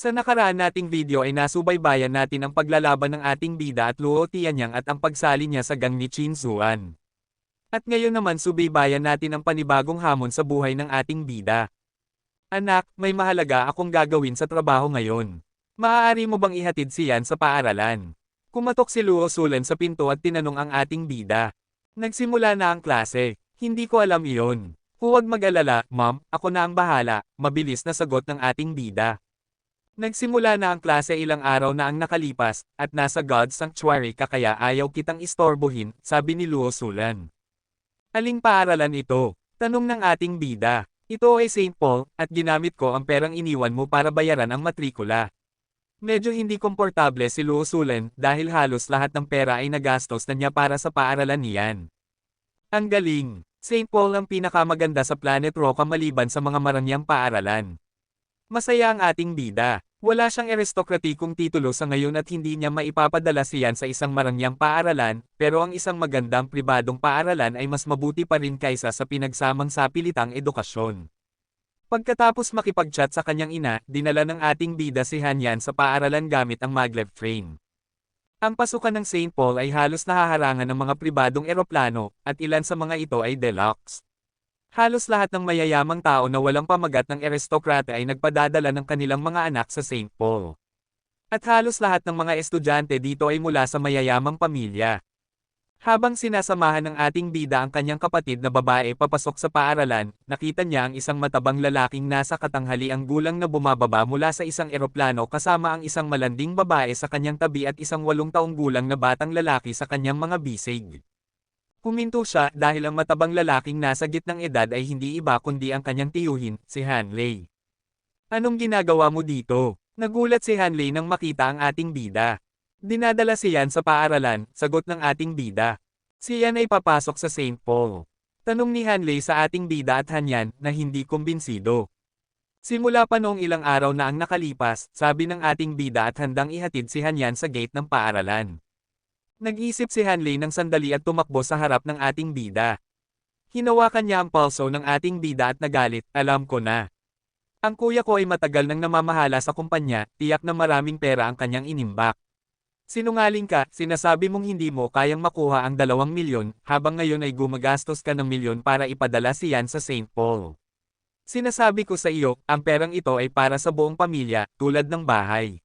Sa nakaraan nating video ay nasubaybayan natin ang paglalaban ng ating bida at Luo Tianyang at ang pagsali niya sa gang ni Qin Zuan. At ngayon naman subaybayan natin ang panibagong hamon sa buhay ng ating bida. Anak, may mahalaga akong gagawin sa trabaho ngayon. Maaari mo bang ihatid siyan sa paaralan? Kumatok si Luo Sulan sa pinto at tinanong ang ating bida. Nagsimula na ang klase. Hindi ko alam iyon. Huwag mag-alala, ma'am, ako na ang bahala, mabilis na sagot ng ating bida. Nagsimula na ang klase ilang araw na ang nakalipas, at nasa God's Sanctuary ka kaya ayaw kitang istorbohin, sabi ni Luo Sulan. Aling paaralan ito? Tanong ng ating bida. Ito ay St. Paul, at ginamit ko ang perang iniwan mo para bayaran ang matrikula. Medyo hindi komportable si Luo Sulan dahil halos lahat ng pera ay nagastos na niya para sa paaralan niyan. Ang galing! St. Paul ang pinakamaganda sa Planet Roca maliban sa mga marangyang paaralan. Masaya ang ating bida. Wala siyang aristokratikong titulo sa ngayon at hindi niya maipapadala siyan sa isang marangyang paaralan, pero ang isang magandang pribadong paaralan ay mas mabuti pa rin kaysa sa pinagsamang sapilitang edukasyon. Pagkatapos makipag-chat sa kanyang ina, dinala ng ating bida si Hanyan sa paaralan gamit ang maglev train. Ang pasukan ng St. Paul ay halos nahaharangan ng mga pribadong eroplano, at ilan sa mga ito ay deluxe. Halos lahat ng mayayamang tao na walang pamagat ng aristokrata ay nagpadadala ng kanilang mga anak sa St. Paul. At halos lahat ng mga estudyante dito ay mula sa mayayamang pamilya. Habang sinasamahan ng ating bida ang kanyang kapatid na babae papasok sa paaralan, nakita niya ang isang matabang lalaking nasa katanghaliang gulang na bumababa mula sa isang eroplano kasama ang isang malanding babae sa kanyang tabi at isang 8 taong gulang na batang lalaki sa kanyang mga bisig. Huminto siya dahil ang matabang lalaking nasa gitnang edad ay hindi iba kundi ang kanyang tiyuhin, si Hanley. Anong ginagawa mo dito? Nagulat si Hanley nang makita ang ating bida. Dinadala siyan sa paaralan, sagot ng ating bida. Siyan ay papasok sa St. Paul. Tanong ni Hanley sa ating bida at Hanyan na hindi kumbinsido. Simula pa noong ilang araw na ang nakalipas, sabi ng ating bida at handang ihatid si Hanyan sa gate ng paaralan. Nag-isip si Hanley ng sandali at tumakbo sa harap ng ating bida. Hinawakan niya ang pulso ng ating bida at nagalit, alam ko na. Ang kuya ko ay matagal nang namamahala sa kumpanya, tiyak na maraming pera ang kanyang inimbak. Sinungaling ka, sinasabi mong hindi mo kayang makuha ang 2 milyon, habang ngayon ay gumagastos ka ng milyon para ipadala siyan sa St. Paul. Sinasabi ko sa iyo, ang perang ito ay para sa buong pamilya, tulad ng bahay.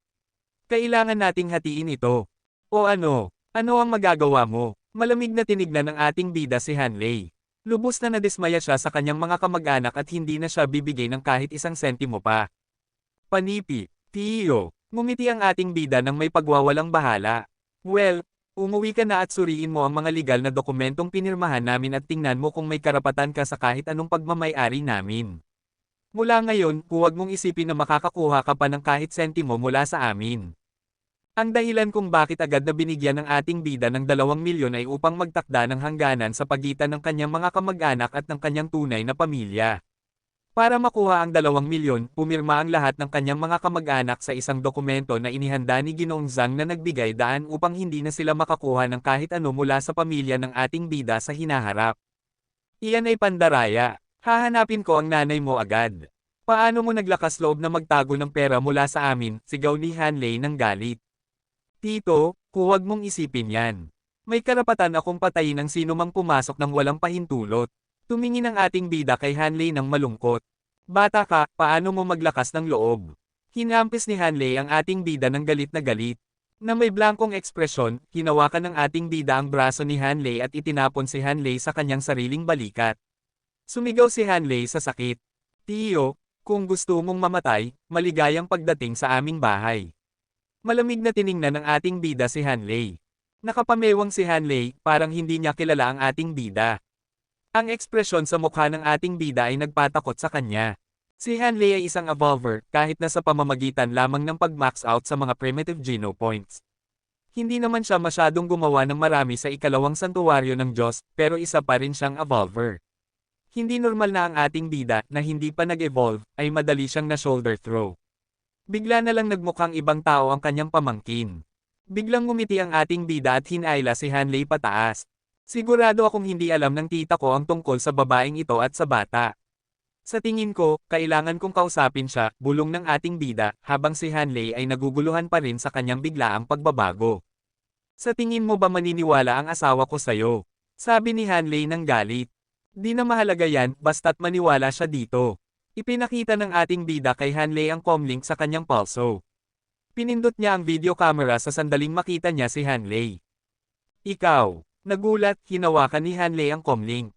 Kailangan nating hatiin ito. O ano? Ano ang magagawa mo? Malamig na tinignan ng ating bida si Hanley. Lubos na nadismaya siya sa kanyang mga kamag-anak at hindi na siya bibigay ng kahit isang sentimo pa. Panipi, Tiyo, ngumiti ang ating bida ng may pagwawalang bahala. Well, umuwi ka na at suriin mo ang mga legal na dokumentong pinirmahan namin at tingnan mo kung may karapatan ka sa kahit anong pagmamay-ari namin. Mula ngayon, huwag mong isipin na makakakuha ka pa ng kahit sentimo mula sa amin. Ang dahilan kung bakit agad na binigyan ng ating bida ng 2 milyon ay upang magtakda ng hangganan sa pagitan ng kanyang mga kamag-anak at ng kanyang tunay na pamilya. Para makuha ang 2 milyon, pumirma ang lahat ng kanyang mga kamag-anak sa isang dokumento na inihanda ni Ginoong Zhang na nagbigay daan upang hindi na sila makakuha ng kahit ano mula sa pamilya ng ating bida sa hinaharap. Iyan ay pandaraya. Hahanapin ko ang nanay mo agad. Paano mo naglakas loob na magtago ng pera mula sa amin, sigaw ni Hanley ng galit. Tito, huwag mong isipin yan. May karapatan akong patayin ang sino mang pumasok ng walang pahintulot. Tumingin ang ating bida kay Hanley ng malungkot. Bata ka, paano mo maglakas ng loob? Hinampis ni Hanley ang ating bida ng galit na galit. Na may blankong ekspresyon, hinawakan ng ating bida ang braso ni Hanley at itinapon si Hanley sa kanyang sariling balikat. Sumigaw si Hanley sa sakit. Tiyo, kung gusto mong mamatay, maligayang pagdating sa aming bahay. Malamig na tiningnan ng ating bida si Hanley. Nakapamewang si Hanley, parang hindi niya kilala ang ating bida. Ang ekspresyon sa mukha ng ating bida ay nagpatakot sa kanya. Si Hanley ay isang evolver, kahit na sa pamamagitan lamang ng pag-max out sa mga primitive geno points. Hindi naman siya masyadong gumawa ng marami sa ikalawang santuwaryo ng Diyos, pero isa pa rin siyang evolver. Hindi normal na ang ating bida, na hindi pa nag-evolve, ay madali siyang na-shoulder throw. Bigla na lang nagmukhang ibang tao ang kanyang pamangkin. Biglang ngumiti ang ating bida at hinayla si Hanley pataas. Sigurado akong hindi alam ng tita ko ang tungkol sa babaeng ito at sa bata. Sa tingin ko, kailangan kong kausapin siya, bulong ng ating bida, habang si Hanley ay naguguluhan pa rin sa kanyang biglaang pagbabago. Sa tingin mo ba maniniwala ang asawa ko sa'yo? Sabi ni Hanley ng galit. Di na mahalaga yan, basta't maniwala siya dito. Ipinakita ng ating bida kay Hanley ang comlink sa kanyang pulso. Pinindot niya ang video camera sa sandaling makita niya si Hanley. Ikaw. Nagulat, hinawakan ni Hanley ang comlink.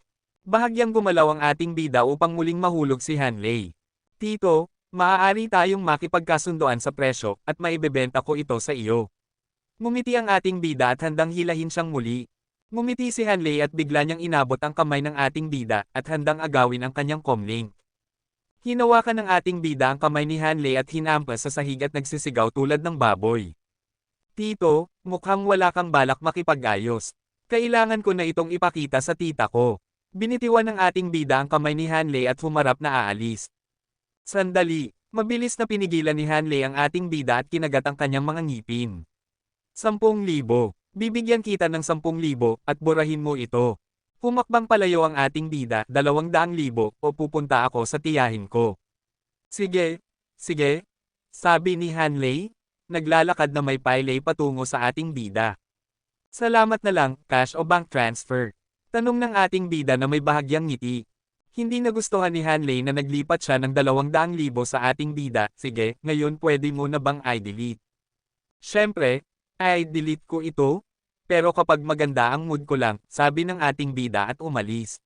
Bahagyang gumalaw ang ating bida upang muling mahulog si Hanley. Tito, maaari tayong makipagkasunduan sa presyo at maibebenta ko ito sa iyo. Ngumiti ang ating bida at handang hilahin siyang muli. Ngumiti si Hanley at bigla niyang inabot ang kamay ng ating bida at handang agawin ang kanyang comlink. Hinawakan ng ating bida ang kamay ni Hanley at hinampas sa sahig at nagsisigaw tulad ng baboy. Tito, mukhang wala kang balak makipag-ayos. Kailangan ko na itong ipakita sa tita ko. Binitiwan ng ating bida ang kamay ni Hanley at humarap na aalis. Sandali, mabilis na pinigilan ni Hanley ang ating bida at kinagat ang kanyang mga ngipin. 10,000. Bibigyan kita ng 10,000 at burahin mo ito. Humakbang palayo ang ating bida, 200,000 o pupunta ako sa tiyahin ko. Sige, sige, sabi ni Hanley, naglalakad na may paylay patungo sa ating bida. Salamat na lang, cash o bank transfer? Tanong ng ating bida na may bahagyang ngiti. Hindi nagustuhan ni Hanley na naglipat siya ng 200,000 sa ating bida. Sige, ngayon pwede mo na bang i-delete? Siyempre, i-delete ko ito? Pero kapag maganda ang mood ko lang, sabi ng ating bida at umalis.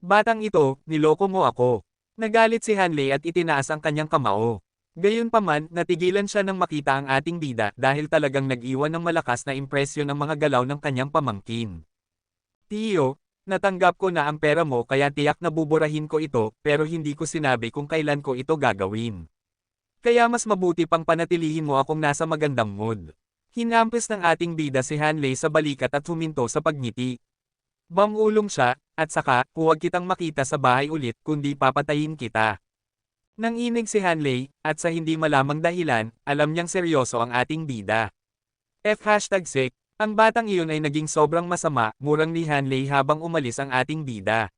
Batang ito, niloko mo ako. Nagalit si Hanley at itinaas ang kanyang kamao. Gayunpaman, natigilan siya nang makita ang ating bida dahil talagang nag-iwan ng malakas na impresyon ang mga galaw ng kanyang pamangkin. Tiyo, natanggap ko na ang pera mo kaya tiyak na buburahin ko ito, pero hindi ko sinabi kung kailan ko ito gagawin. Kaya mas mabuti pang panatilihin mo akong nasa magandang mood. Hinampis ng ating bida si Hanley sa balikat at huminto sa pagngiti. Bangulong siya, at saka, huwag kitang makita sa bahay ulit kundi papatayin kita. Nanginig si Hanley, at sa hindi malamang dahilan, alam niyang seryoso ang ating bida. F#sick. Ang batang iyon ay naging sobrang masama, murang ni Hanley habang umalis ang ating bida.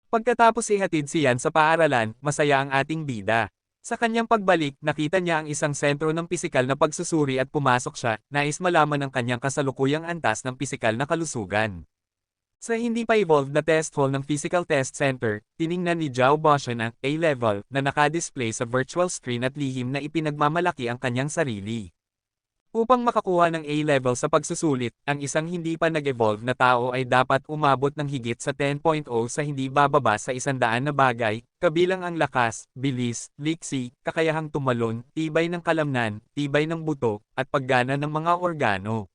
Pagkatapos ihatid siyan sa paaralan, masaya ang ating bida. Sa kanyang pagbalik, nakita niya ang isang sentro ng pisikal na pagsusuri at pumasok siya, nais malaman ang kanyang kasalukuyang antas ng pisikal na kalusugan. Sa hindi pa evolved na test hall ng Physical Test Center, tiningnan ni Zhao Boshan ang A-level na nakadisplay sa virtual screen at lihim na ipinagmamalaki ang kanyang sarili. Upang makakuha ng A-level sa pagsusulit, ang isang hindi pa nag-evolve na tao ay dapat umabot ng higit sa 10.0 sa hindi bababa sa 100 na bagay, kabilang ang lakas, bilis, liksi, kakayahang tumalon, tibay ng kalamnan, tibay ng buto, at paggana ng mga organo.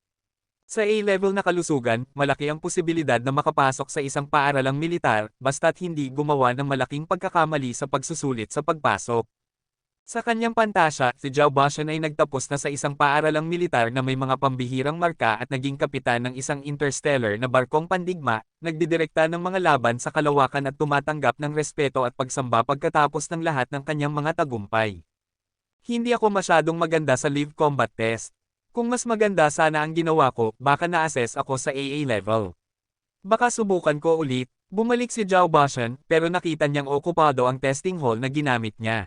Sa A-level na kalusugan, malaki ang posibilidad na makapasok sa isang paaralang militar, basta't hindi gumawa ng malaking pagkakamali sa pagsusulit sa pagpasok. Sa kanyang pantasya, si Zhao Boshan ay nagtapos na sa isang paaralang militar na may mga pambihirang marka at naging kapitan ng isang interstellar na barkong pandigma, nagdidirekta ng mga laban sa kalawakan at tumatanggap ng respeto at pagsamba pagkatapos ng lahat ng kanyang mga tagumpay. Hindi ako masyadong maganda sa live combat test. Kung mas maganda sana ang ginawa ko, baka na-assess ako sa AA level. Baka subukan ko ulit. Bumalik si Zhao Boshan, pero nakita niyang okupado ang testing hall na ginamit niya.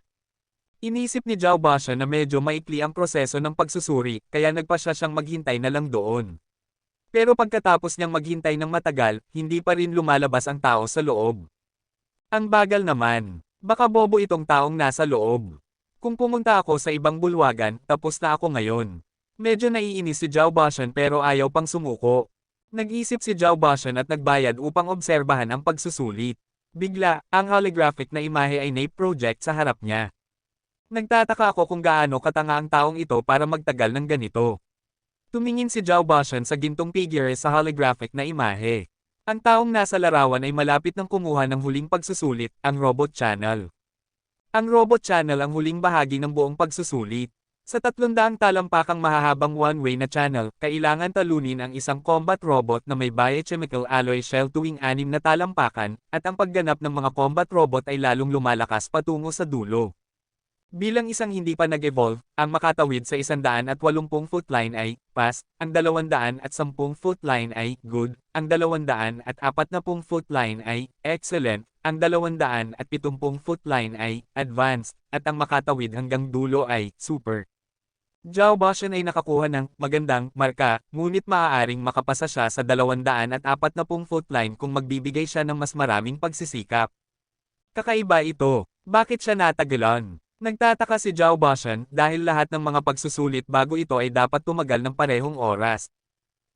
Inisip ni Zhao Boshan na medyo maikli ang proseso ng pagsusuri, kaya nagpasya siyang maghintay na lang doon. Pero pagkatapos niyang maghintay ng matagal, hindi pa rin lumalabas ang tao sa loob. Ang bagal naman. Baka bobo itong taong nasa loob. Kung pumunta ako sa ibang bulwagan, tapos na ako ngayon. Medyo naiinis si Zhao Boshan pero ayaw pang sumuko. Nag-isip si Zhao Boshan at nagbayad upang obserbahan ang pagsusulit. Bigla, ang holographic na imahe ay na-project sa harap niya. Nagtataka ako kung gaano katanga ang taong ito para magtagal ng ganito. Tumingin si Zhao Boshan sa gintong figure sa holographic na imahe. Ang taong nasa larawan ay malapit ng kumuha ng huling pagsusulit, ang robot channel. Ang robot channel ang huling bahagi ng buong pagsusulit. Sa 300 talampakang mahahabang one-way na channel, kailangan talunin ang isang combat robot na may biochemical alloy shell tuwing 6 na talampakan, at ang pagganap ng mga combat robot ay lalong lumalakas patungo sa dulo. Bilang isang hindi pa nag-evolve, ang makatawid sa 180-foot line ay pass, ang 210-foot line ay good, ang 240-foot line ay excellent, ang 270-foot line ay advanced, at ang makatawid hanggang dulo ay super. Zhao Baoshan ay nakakuha ng magandang marka, ngunit maaaring makapasa siya sa 240-foot line kung magbibigay siya ng mas maraming pagsisikap. Kakaiba ito. Bakit siya natagalan? Nagtataka si Zhao Baoshan dahil lahat ng mga pagsusulit bago ito ay dapat tumagal ng parehong oras.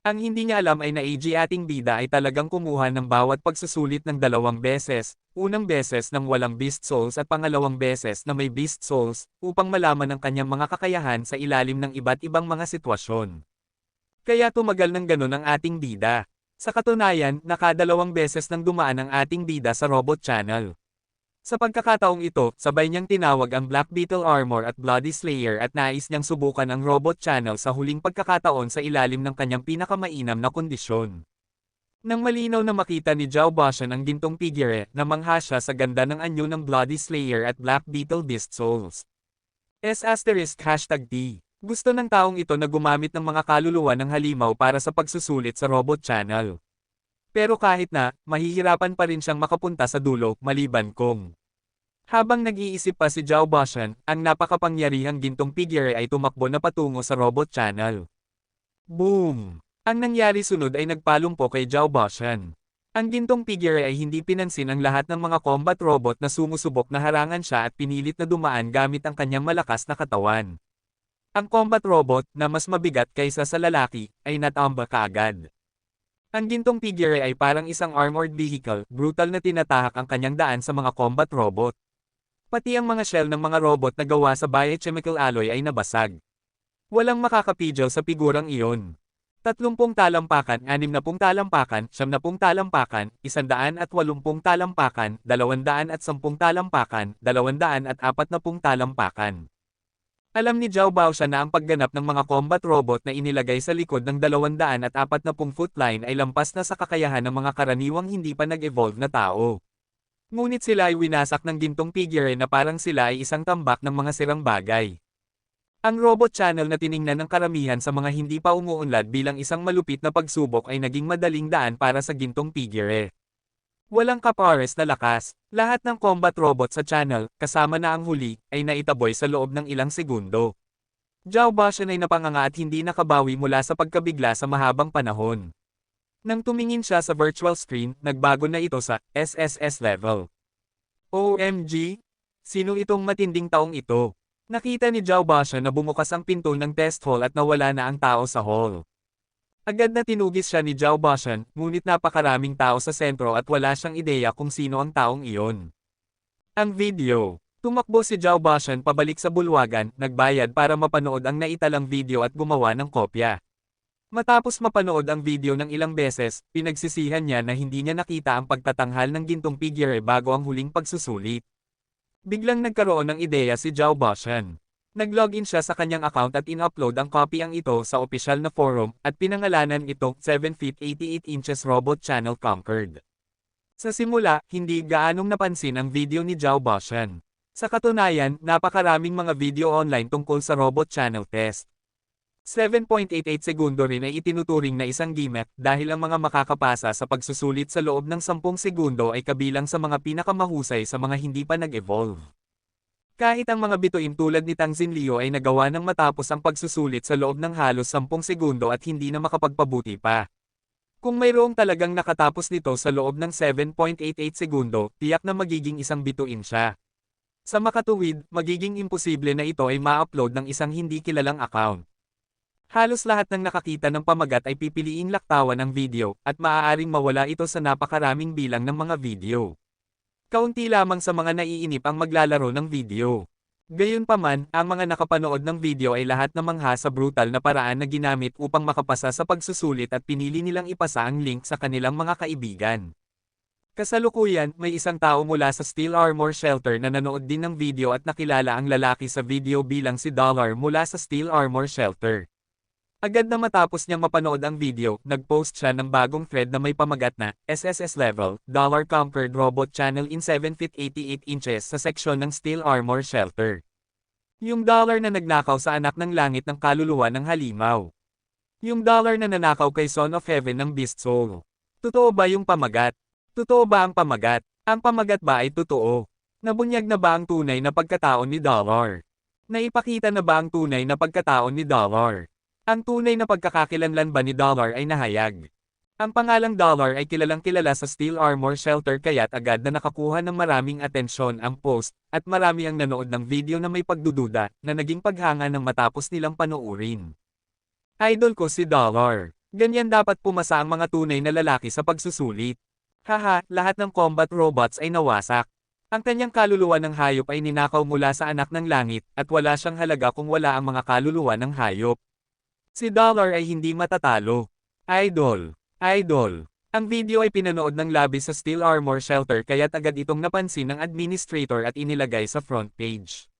Ang hindi niya alam ay na AG ating bida ay talagang kumuha ng bawat pagsusulit ng 2 beses, unang beses ng walang Beast Souls at pangalawang beses na may Beast Souls, upang malaman ang kanyang mga kakayahan sa ilalim ng iba't ibang mga sitwasyon. Kaya tumagal ng ganun ang ating bida. Sa katunayan, nakadalawang beses nang dumaan ang ating bida sa Robot Channel. Sa pagkakataong ito, sabay niyang tinawag ang Black Beetle Armor at Bloody Slayer at nais niyang subukan ang Robot Channel sa huling pagkakataon sa ilalim ng kanyang pinakamainam na kondisyon. Nang malinaw na makita ni Zhao Baoshan ang gintong figure, namangha siya sa ganda ng anyo ng Bloody Slayer at Black Beetle Beast Souls. #T. Gusto ng taong ito na gumamit ng mga kaluluwa ng halimaw para sa pagsusulit sa Robot Channel. Pero kahit na, mahihirapan pa rin siyang makapunta sa dulo, maliban kung. Habang nag-iisip pa si Zhao Baoshan, ang napakapangyarihang gintong figure ay tumakbo na patungo sa Robot Channel. Boom! Ang nangyari sunod ay nagpalumpo kay Zhao Baoshan. Ang gintong figure ay hindi pinansin ang lahat ng mga combat robot na sumusubok na harangan siya at pinilit na dumaan gamit ang kanyang malakas na katawan. Ang combat robot, na mas mabigat kaysa sa lalaki, ay natamba kaagad. Ang gintong figure ay parang isang armored vehicle, brutal na tinatahak ang kanyang daan sa mga combat robot. Pati ang mga shell ng mga robot na gawa sa biochemical alloy ay nabasag. Walang makakapidyaw sa figurang iyon. 30 talampakan, 60 talampakan, 70 talampakan, 180 talampakan, 210 talampakan, 240 talampakan. Alam ni Zhao Baoshan na ang pagganap ng mga combat robot na inilagay sa likod ng 240-foot line ay lampas na sa kakayahan ng mga karaniwang hindi pa nag-evolve na tao. Ngunit sila ay winasak ng gintong figure na parang sila ay isang tambak ng mga sirang bagay. Ang Robot Channel na tiningnan ng karamihan sa mga hindi pa umuunlad bilang isang malupit na pagsubok ay naging madaling daan para sa gintong figure. Walang kapares na lakas, lahat ng combat robot sa channel, kasama na ang huli, ay naitaboy sa loob ng ilang segundo. Zhao Baoshan ay napanganga at hindi nakabawi mula sa pagkabigla sa mahabang panahon. Nang tumingin siya sa virtual screen, nagbago na ito sa SSS level. OMG! Sino itong matinding taong ito? Nakita ni Zhao Baoshan na bumukas ang pinto ng test hall at nawala na ang tao sa hall. Agad na tinugis siya ni Zhao Baoshan, ngunit napakaraming tao sa sentro at wala siyang ideya kung sino ang taong iyon. Ang video. Tumakbo si Zhao Baoshan pabalik sa bulwagan, nagbayad para mapanood ang naitalang video at gumawa ng kopya. Matapos mapanood ang video ng ilang beses, pinagsisihan niya na hindi niya nakita ang pagtatanghal ng gintong figure bago ang huling pagsusulit. Biglang nagkaroon ng ideya si Zhao Baoshan. Nag-login siya sa kanyang account at in-upload ang kopyang ito sa opisyal na forum, at pinangalanan itong 7 feet 88 inches Robot Channel Conquered. Sa simula, hindi gaanong napansin ang video ni Zhao Baoshan. Sa katunayan, napakaraming mga video online tungkol sa Robot Channel test. 7.88 segundo rin ay itinuturing na isang gimmick dahil ang mga makakapasa sa pagsusulit sa loob ng 10 segundo ay kabilang sa mga pinakamahusay sa mga hindi pa nag-evolve. Kahit ang mga bituin tulad ni Tang Xinliu ay nagawa ng matapos ang pagsusulit sa loob ng halos 10 segundo at hindi na makapagpabuti pa. Kung mayroong talagang nakatapos nito sa loob ng 7.88 segundo, tiyak na magiging isang bituin siya. Sa makatuwid, magiging imposible na ito ay ma-upload ng isang hindi kilalang account. Halos lahat ng nakakita ng pamagat ay pipiliing laktawan ang video, at maaaring mawala ito sa napakaraming bilang ng mga video. Kaunti lamang sa mga naiinip ang maglalaro ng video. Gayunpaman, ang mga nakapanood ng video ay lahat namangha sa brutal na paraan na ginamit upang makapasa sa pagsusulit at pinili nilang ipasa ang link sa kanilang mga kaibigan. Kasalukuyan, may isang tao mula sa Steel Armor Shelter na nanood din ng video at nakilala ang lalaki sa video bilang si Dollar mula sa Steel Armor Shelter. Agad na matapos niyang mapanood ang video, nag-post siya ng bagong thread na may pamagat na SSS level, Dollar Conquered Robot Channel in 7 feet 88 inches sa seksyon ng Steel Armor Shelter. Yung dollar na nagnakaw sa anak ng langit ng kaluluwa ng halimaw. Yung dollar na nanakaw kay Son of Heaven ng Beast Soul. Totoo ba yung pamagat? Totoo ba ang pamagat? Ang pamagat ba ay totoo? Nabunyag na ba ang tunay na pagkatao ni Dollar? Naipakita na ba ang tunay na pagkatao ni Dollar? Ang tunay na pagkakakilanlan ba ni Dollar ay nahayag? Ang pangalang Dollar ay kilalang kilala sa Steel Armor Shelter kaya't agad na nakakuha ng maraming atensyon ang post, at marami ang nanood ng video na may pagdududa, na naging paghanga ng matapos nilang panoorin. Idol ko si Dollar. Ganyan dapat pumasa ang mga tunay na lalaki sa pagsusulit. Haha, lahat ng combat robots ay nawasak. Ang kanyang kaluluwa ng hayop ay ninakaw mula sa anak ng langit, at wala siyang halaga kung wala ang mga kaluluwa ng hayop. Si Dollar ay hindi matatalo. Idol. Idol. Ang video ay pinanood ng labis sa Steel Armor Shelter kaya't agad itong napansin ng administrator at inilagay sa front page.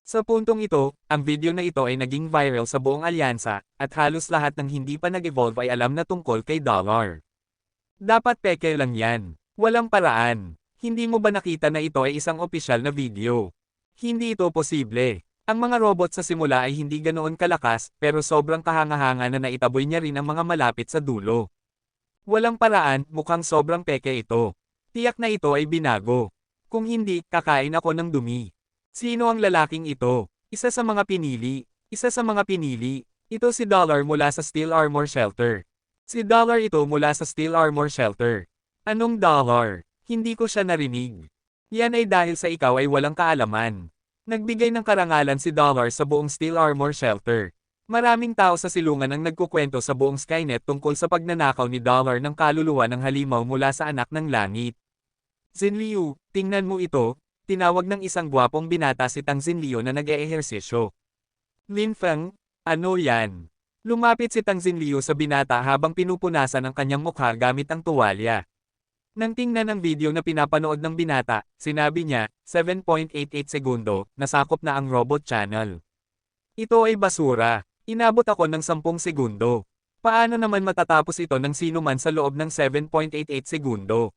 Sa puntong ito, ang video na ito ay naging viral sa buong alyansa, at halos lahat ng hindi pa nag-evolve ay alam na tungkol kay Dollar. Dapat peke lang yan. Walang paraan. Hindi mo ba nakita na ito ay isang opisyal na video? Hindi ito posible. Ang mga robot sa simula ay hindi ganoon kalakas, pero sobrang kahanga-hanga na naitaboy niya rin ang mga malapit sa dulo. Walang paraan, mukhang sobrang peke ito. Tiyak na ito ay binago. Kung hindi, kakain ako ng dumi. Sino ang lalaking ito? Isa sa mga pinili. Isa sa mga pinili. Ito si Dollar mula sa Steel Armor Shelter. Si Dollar ito mula sa Steel Armor Shelter. Anong Dollar? Hindi ko siya narinig. Yan ay dahil sa ikaw ay walang kaalaman. Nagbigay ng karangalan si Dollar sa buong Steel Armor Shelter. Maraming tao sa silungan ang nagkukwento sa buong Skynet tungkol sa pagnanakaw ni Dollar ng kaluluwa ng halimaw mula sa anak ng langit. Zinliu, tingnan mo ito, tinawag ng isang gwapong binata si Tang Zinliu na nag-eehersisyo. Lin Feng, ano yan? Lumapit si Tang Zinliu sa binata habang pinupunasan ang kanyang mukha gamit ang tuwalya. Nang tingnan ang video na pinapanood ng binata, sinabi niya, 7.88 segundo, nasakop na ang robot channel. Ito ay basura. Inabot ako ng 10 segundo. Paano naman matatapos ito ng sino man sa loob ng 7.88 segundo?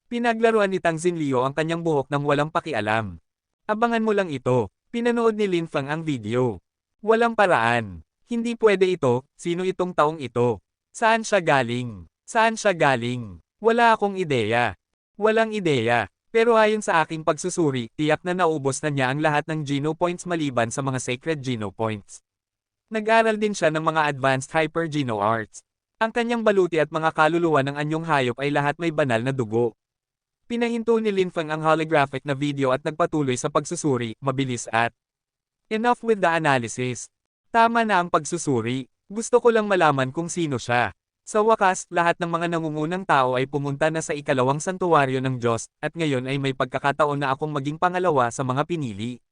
Pinaglaruan ni Tang Zinliu ang kanyang buhok nang walang pakialam. Abangan mo lang ito. Pinanood ni Lin Feng ang video. Walang paraan. Hindi pwede ito, sino itong taong ito? Saan siya galing? Saan siya galing? Wala akong ideya. Walang ideya. Pero ayon sa aking pagsusuri, tiyak na naubos na niya ang lahat ng Geno Points maliban sa mga Sacred Geno Points. Nag-aral din siya ng mga Advanced Hyper Geno Arts. Ang kanyang baluti at mga kaluluwa ng anyong hayop ay lahat may banal na dugo. Pinahinto ni Lin Feng ang holographic na video at nagpatuloy sa pagsusuri, mabilis at enough with the analysis. Tama na ang pagsusuri. Gusto ko lang malaman kung sino siya. Sa wakas, lahat ng mga nangungunang tao ay pumunta na sa ikalawang santuwaryo ng Diyos, at ngayon ay may pagkakataon na akong maging pangalawa sa mga pinili.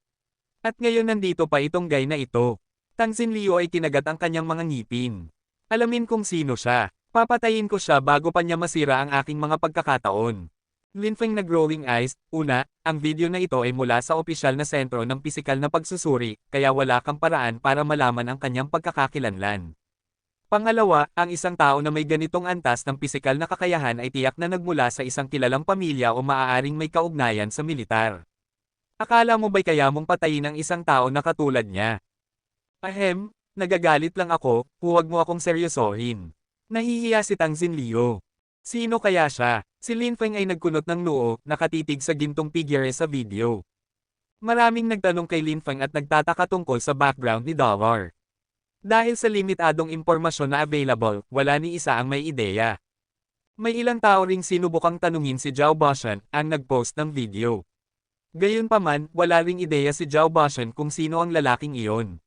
At ngayon nandito pa itong guy na ito. Tang Zinliu ay kinagat ang kanyang mga ngipin. Alamin kung sino siya. Papatayin ko siya bago pa niya masira ang aking mga pagkakataon. Lin Feng nag-rolling eyes. Una, ang video na ito ay mula sa opisyal na sentro ng pisikal na pagsusuri, kaya wala kang paraan para malaman ang kanyang pagkakakilanlan. Pangalawa, ang isang tao na may ganitong antas ng pisikal na kakayahan ay tiyak na nagmula sa isang kilalang pamilya o maaaring may kaugnayan sa militar. Akala mo ba'y kaya mong patayin ang isang tao na katulad niya? Ahem, nagagalit lang ako, huwag mo akong seryosohin. Nahihiya si Tang Zinliu. Sino kaya siya? Si Lin Feng ay nagkunot ng noo, nakatitig sa gintong figure sa video. Maraming nagtanong kay Lin Feng at nagtataka tungkol sa background ni Dollar. Dahil sa limitadong impormasyon na available, wala ni isa ang may ideya. May ilang tao ring sinubukang tanungin si Zhao Boshan, ang nag-post ng video. Gayunpaman, wala ring ideya si Zhao Boshan kung sino ang lalaking iyon.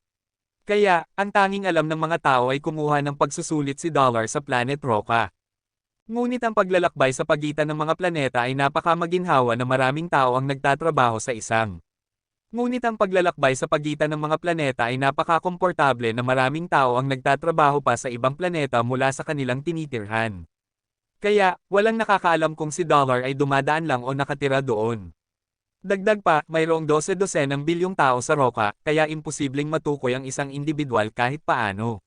Kaya, ang tanging alam ng mga tao ay kumuha ng pagsusulit si Dollar sa Planet Roca. Ngunit ang paglalakbay sa pagitan ng mga planeta ay napakamaginhawa na maraming tao ang nagtatrabaho sa isang. Ngunit ang paglalakbay sa pagitan ng mga planeta ay napakakomportable na maraming tao ang nagtatrabaho pa sa ibang planeta mula sa kanilang tinitirhan. Kaya, walang nakakaalam kung si Dollar ay dumadaan lang o nakatira doon. Dagdag pa, mayroong 12-12 bilyong tao sa Roca, kaya imposibleng matukoy ang isang individual kahit paano.